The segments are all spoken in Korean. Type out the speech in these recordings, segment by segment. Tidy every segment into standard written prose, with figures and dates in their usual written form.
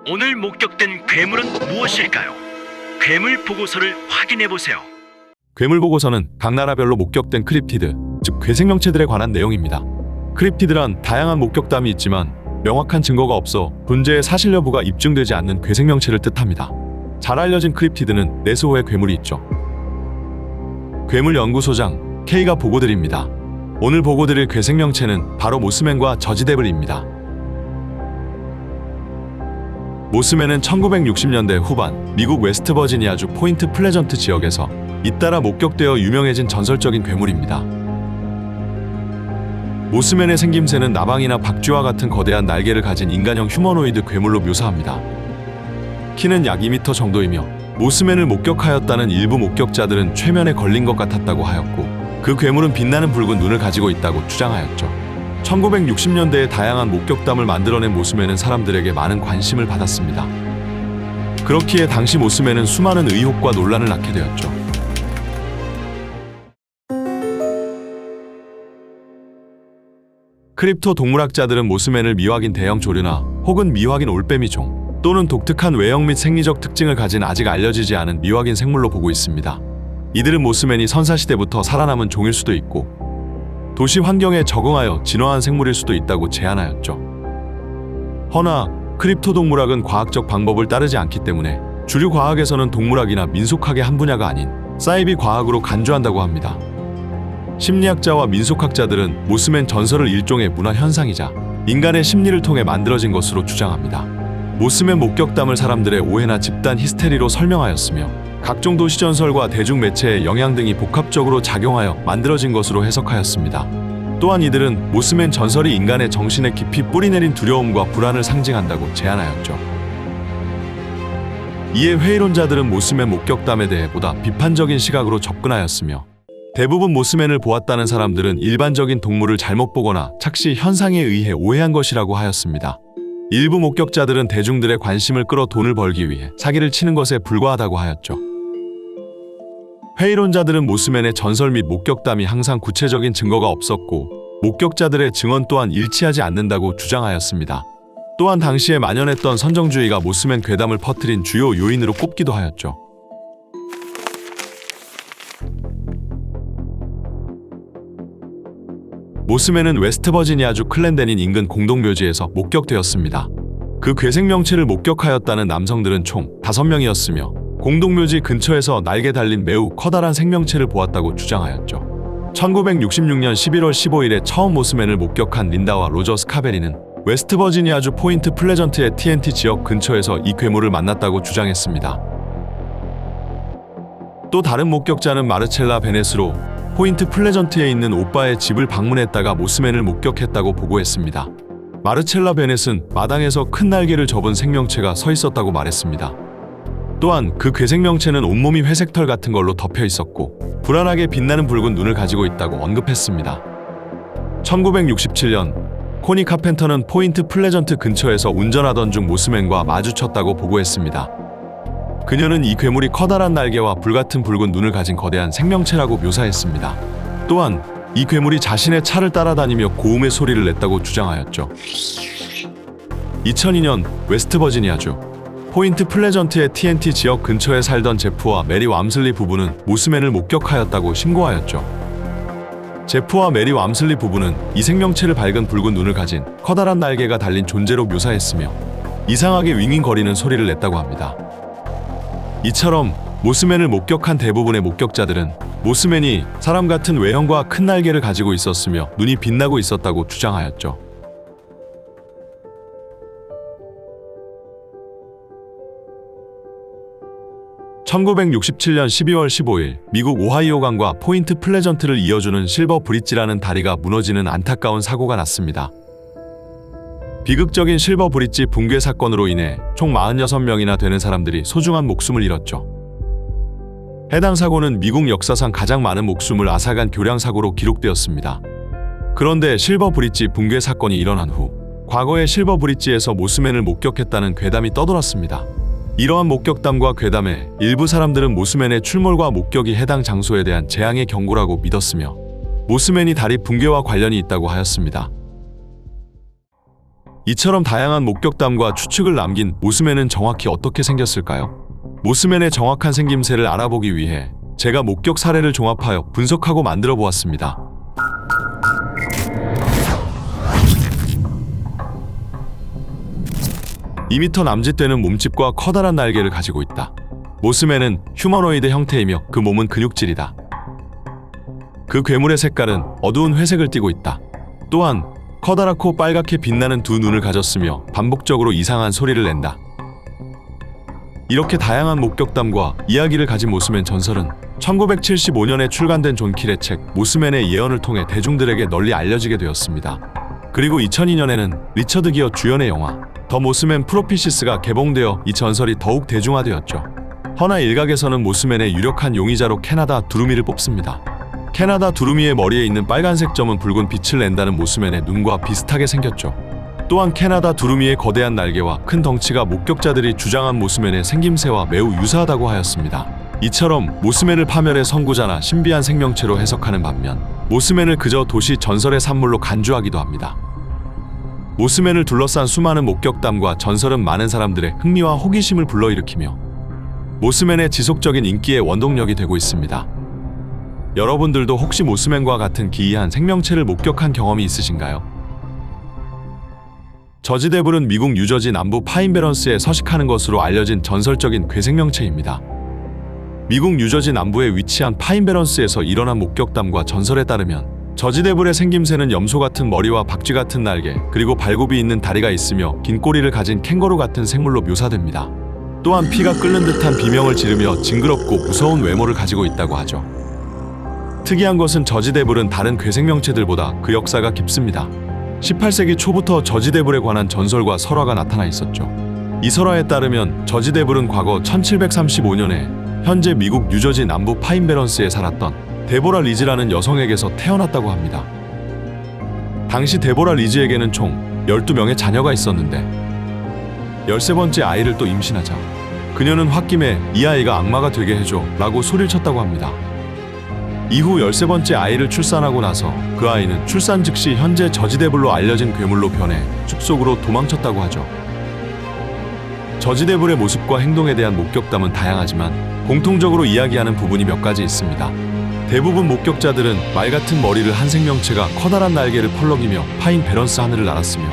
오늘 목격된 괴물은 무엇일까요? 괴물 보고서를 확인해 보세요. 괴물 보고서는 각 나라별로 목격된 크립티드, 즉 괴생명체들에 관한 내용입니다. 크립티드란 다양한 목격담이 있지만 명확한 증거가 없어 존재의 사실 여부가 입증되지 않는 괴생명체를 뜻합니다. 잘 알려진 크립티드는 네스호의 괴물이 있죠. 괴물 연구소장 K가 보고드립니다. 오늘 보고드릴 괴생명체는 바로 모스맨과 저지데블입니다. 모스맨은 1960년대 후반 미국 웨스트버지니아주 포인트 플레전트 지역에서 잇따라 목격되어 유명해진 전설적인 괴물입니다. 모스맨의 생김새는 나방이나 박쥐와 같은 거대한 날개를 가진 인간형 휴머노이드 괴물로 묘사합니다. 키는 약 2m 정도이며 모스맨을 목격하였다는 일부 목격자들은 최면에 걸린 것 같았다고 하였고 그 괴물은 빛나는 붉은 눈을 가지고 있다고 주장하였죠. 1960년대에 다양한 목격담을 만들어낸 모스맨은 사람들에게 많은 관심을 받았습니다. 그렇기에 당시 모스맨은 수많은 의혹과 논란을 낳게 되었죠. 크립토 동물학자들은 모스맨을 미확인 대형 조류나 혹은 미확인 올빼미종 또는 독특한 외형 및 생리적 특징을 가진 아직 알려지지 않은 미확인 생물로 보고 있습니다. 이들은 모스맨이 선사시대부터 살아남은 종일 수도 있고 도시 환경에 적응하여 진화한 생물일 수도 있다고 제안하였죠. 허나 크립토 동물학은 과학적 방법을 따르지 않기 때문에 주류 과학에서는 동물학이나 민속학의 한 분야가 아닌 사이비 과학으로 간주한다고 합니다. 심리학자와 민속학자들은 모스맨 전설을 일종의 문화 현상이자 인간의 심리를 통해 만들어진 것으로 주장합니다. 모스맨 목격담을 사람들의 오해나 집단 히스테리로 설명하였으며 각종 도시 전설과 대중 매체의 영향 등이 복합적으로 작용하여 만들어진 것으로 해석하였습니다. 또한 이들은 모스맨 전설이 인간의 정신에 깊이 뿌리내린 두려움과 불안을 상징한다고 제안하였죠. 이에 회의론자들은 모스맨 목격담에 대해 보다 비판적인 시각으로 접근하였으며 대부분 모스맨을 보았다는 사람들은 일반적인 동물을 잘못 보거나 착시 현상에 의해 오해한 것이라고 하였습니다. 일부 목격자들은 대중들의 관심을 끌어 돈을 벌기 위해 사기를 치는 것에 불과하다고 하였죠. 회의론자들은 모스맨의 전설 및 목격담이 항상 구체적인 증거가 없었고 목격자들의 증언 또한 일치하지 않는다고 주장하였습니다. 또한 당시에 만연했던 선정주의가 모스맨 괴담을 퍼뜨린 주요 요인으로 꼽기도 하였죠. 모스맨은 웨스트버지니아주 클랜데닌 인근 공동묘지에서 목격되었습니다. 그 괴생명체를 목격하였다는 남성들은 총 5명이었으며 공동묘지 근처에서 날개 달린 매우 커다란 생명체를 보았다고 주장하였죠. 1966년 11월 15일에 처음 모스맨을 목격한 린다와 로저 스카베리는 웨스트버지니아주 포인트 플레전트의 TNT 지역 근처에서 이 괴물을 만났다고 주장했습니다. 또 다른 목격자는 마르첼라 베네스로 포인트 플레전트에 있는 오빠의 집을 방문했다가 모스맨을 목격했다고 보고했습니다. 마르첼라 베넷은 마당에서 큰 날개를 접은 생명체가 서 있었다고 말했습니다. 또한 그 괴생명체는 온몸이 회색털 같은 걸로 덮여 있었고 불안하게 빛나는 붉은 눈을 가지고 있다고 언급했습니다. 1967년 코니 카펜터는 포인트 플레전트 근처에서 운전하던 중 모스맨과 마주쳤다고 보고했습니다. 그녀는 이 괴물이 커다란 날개와 불같은 붉은 눈을 가진 거대한 생명체라고 묘사했습니다. 또한 이 괴물이 자신의 차를 따라다니며 고음의 소리를 냈다고 주장하였죠. 2002년 웨스트버지니아주 포인트 플레전트의 TNT 지역 근처에 살던 제프와 메리 왑슬리 부부는 모스맨을 목격하였다고 신고하였죠. 제프와 메리 왑슬리 부부는 이 생명체를 밝은 붉은 눈을 가진 커다란 날개가 달린 존재로 묘사했으며 이상하게 윙윙거리는 소리를 냈다고 합니다. 이처럼 모스맨을 목격한 대부분의 목격자들은 모스맨이 사람 같은 외형과 큰 날개를 가지고 있었으며 눈이 빛나고 있었다고 주장하였죠. (1967년 12월 15일) 미국 오하이오강과 포인트 플레전트를 이어주는 실버 브릿지라는 다리가 무너지는 안타까운 사고가 났습니다. 비극적인 실버 브릿지 붕괴 사건으로 인해 총 46명이나 되는 사람들이 소중한 목숨을 잃었죠. 해당 사고는 미국 역사상 가장 많은 목숨을 앗아간 교량사고로 기록되었습니다. 그런데 실버 브릿지 붕괴 사건이 일어난 후 과거에 실버 브릿지에서 모스맨을 목격했다는 괴담이 떠돌았습니다. 이러한 목격담과 괴담에 일부 사람들은 모스맨의 출몰과 목격이 해당 장소에 대한 재앙의 경고라고 믿었으며 모스맨이 다리 붕괴와 관련이 있다고 하였습니다. 이처럼 다양한 목격담과 추측을 남긴 모스맨은 정확히 어떻게 생겼을까요? 모스맨의 정확한 생김새를 알아보기 위해 제가 목격 사례를 종합하여 분석하고 만들어 보았습니다. (2m) 남짓되는 몸집과 커다란 날개를 가지고 있다. 모스맨은 휴머노이드 형태이며 그 몸은 근육질이다. 그 괴물의 색깔은 어두운 회색을 띠고 있다. 또한 커다랗고 빨갛게 빛나는 두 눈을 가졌으며 반복적으로 이상한 소리를 낸다. 이렇게 다양한 목격담과 이야기를 가진 모스맨 전설은 1975년에 출간된 존 킬의 책 모스맨의 예언을 통해 대중들에게 널리 알려지게 되었습니다. 그리고 2002년에는 리처드 기어 주연의 영화 더 모스맨 프로피시스가 개봉되어 이 전설이 더욱 대중화되었죠. 허나 일각에서는 모스맨의 유력한 용의자로 캐나다 두루미를 뽑습니다. 캐나다 두루미의 머리에 있는 빨간색 점은 붉은 빛을 낸다는 모스맨의 눈과 비슷하게 생겼죠. 또한 캐나다 두루미의 거대한 날개와 큰 덩치가 목격자들이 주장한 모스맨의 생김새와 매우 유사하다고 하였습니다. 이처럼 모스맨을 파멸의 선구자나 신비한 생명체로 해석하는 반면 모스맨을 그저 도시 전설의 산물로 간주하기도 합니다. 모스맨을 둘러싼 수많은 목격담과 전설은 많은 사람들의 흥미와 호기심을 불러일으키며 모스맨의 지속적인 인기의 원동력이 되고 있습니다. 여러분들도 혹시 모스맨과 같은 기이한 생명체를 목격한 경험이 있으신가요? 저지 데블은 미국 뉴저지 남부 파인베런스에 서식하는 것으로 알려진 전설적인 괴생명체입니다. 미국 뉴저지 남부에 위치한 파인베런스에서 일어난 목격담과 전설에 따르면 저지 데블의 생김새는 염소 같은 머리와 박쥐 같은 날개, 그리고 발굽이 있는 다리가 있으며 긴 꼬리를 가진 캥거루 같은 생물로 묘사됩니다. 또한 피가 끓는 듯한 비명을 지르며 징그럽고 무서운 외모를 가지고 있다고 하죠. 특이한 것은 저지 데블은 다른 괴생명체들보다 그 역사가 깊습니다. 18세기 초부터 저지 데블에 관한 전설과 설화가 나타나 있었죠. 이 설화에 따르면 저지 데블은 과거 1735년에 현재 미국 뉴저지 남부 파인베런스에 살았던 데보라 리즈라는 여성에게서 태어났다고 합니다. 당시 데보라 리즈에게는 총 12명의 자녀가 있었는데 13번째 아이를 또 임신하자 그녀는 홧김에 이 아이가 악마가 되게 해줘 라고 소리를 쳤다고 합니다. 이후 13번째 아이를 출산하고 나서 그 아이는 출산 즉시 현재 저지 데블로 알려진 괴물로 변해 숲속으로 도망쳤다고 하죠. 저지 데블의 모습과 행동에 대한 목격담은 다양하지만 공통적으로 이야기하는 부분이 몇 가지 있습니다. 대부분 목격자들은 말 같은 머리를 한 생명체가 커다란 날개를 펄럭이며 파인베런스 하늘을 날았으며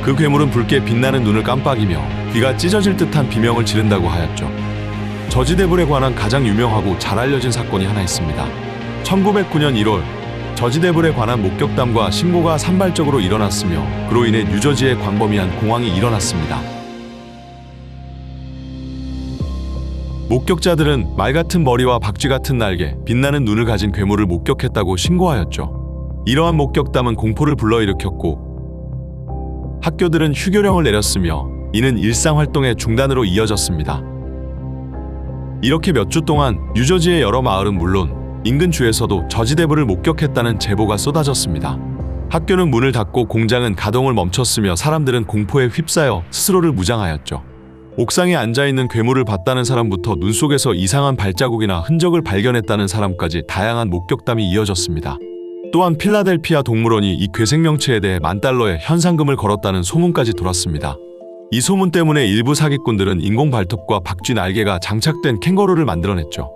그 괴물은 붉게 빛나는 눈을 깜빡이며 귀가 찢어질 듯한 비명을 지른다고 하였죠. 저지 데블에 관한 가장 유명하고 잘 알려진 사건이 하나 있습니다. 1909년 1월 저지 데블에 관한 목격담과 신고가 산발적으로 일어났으며 그로 인해 뉴저지에 광범위한 공황이 일어났습니다. 목격자들은 말 같은 머리와 박쥐 같은 날개, 빛나는 눈을 가진 괴물을 목격했다고 신고하였죠. 이러한 목격담은 공포를 불러일으켰고 학교들은 휴교령을 내렸으며 이는 일상활동의 중단으로 이어졌습니다. 이렇게 몇 주 동안 뉴저지의 여러 마을은 물론 인근 주에서도 저지 데블을 목격했다는 제보가 쏟아졌습니다. 학교는 문을 닫고 공장은 가동을 멈췄으며 사람들은 공포에 휩싸여 스스로를 무장하였죠. 옥상에 앉아있는 괴물을 봤다는 사람부터 눈 속에서 이상한 발자국이나 흔적을 발견했다는 사람까지 다양한 목격담이 이어졌습니다. 또한 필라델피아 동물원이 이 괴생명체에 대해 $10,000의 현상금을 걸었다는 소문까지 돌았습니다. 이 소문 때문에 일부 사기꾼들은 인공 발톱과 박쥐 날개가 장착된 캥거루를 만들어냈죠.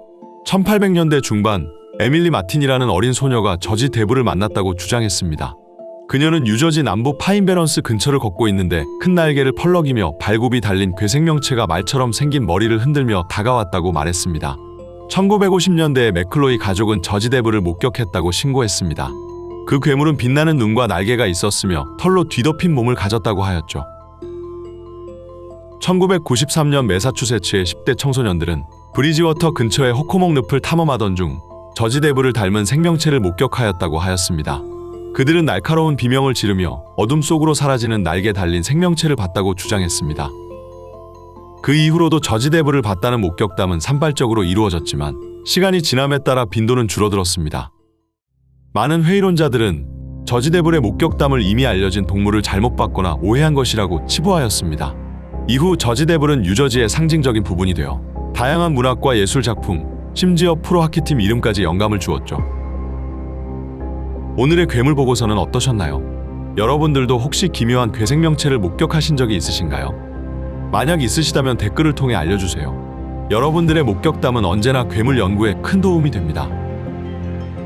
1800년대 중반 에밀리 마틴이라는 어린 소녀가 저지 데블을 만났다고 주장했습니다. 그녀는 뉴저지 남부 파인베런스 근처를 걷고 있는데 큰 날개를 펄럭이며 발굽이 달린 괴생명체가 말처럼 생긴 머리를 흔들며 다가왔다고 말했습니다. 1950년대에 맥클로이 가족은 저지 데블을 목격했다고 신고했습니다. 그 괴물은 빛나는 눈과 날개가 있었으며 털로 뒤덮인 몸을 가졌다고 하였죠. 1993년 매사추세츠의 10대 청소년들은 브리지워터 근처의 호코목 늪을 탐험하던 중 저지 데블을 닮은 생명체를 목격하였다고 하였습니다. 그들은 날카로운 비명을 지르며 어둠 속으로 사라지는 날개 달린 생명체를 봤다고 주장했습니다. 그 이후로도 저지 데블을 봤다는 목격담은 산발적으로 이루어졌지만 시간이 지남에 따라 빈도는 줄어들었습니다. 많은 회의론자들은 저지 데블의 목격담을 이미 알려진 동물을 잘못 봤거나 오해한 것이라고 치부하였습니다. 이후 저지 데블은 뉴저지의 상징적인 부분이 되어 다양한 문학과 예술 작품, 심지어 프로하키팀 이름까지 영감을 주었죠. 오늘의 괴물 보고서는 어떠셨나요? 여러분들도 혹시 기묘한 괴생명체를 목격하신 적이 있으신가요? 만약 있으시다면 댓글을 통해 알려주세요. 여러분들의 목격담은 언제나 괴물 연구에 큰 도움이 됩니다.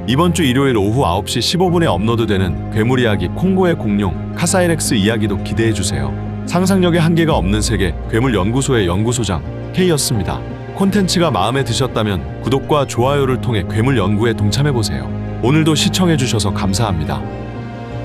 이번 주 일요일 오후 9시 15분에 업로드되는 괴물 이야기 콩고의 공룡 카사이렉스 이야기도 기대해주세요. 상상력의 한계가 없는 세계 괴물 연구소의 연구소장 K였습니다. 콘텐츠가 마음에 드셨다면 구독과 좋아요를 통해 괴물 연구에 동참해보세요. 오늘도 시청해주셔서 감사합니다.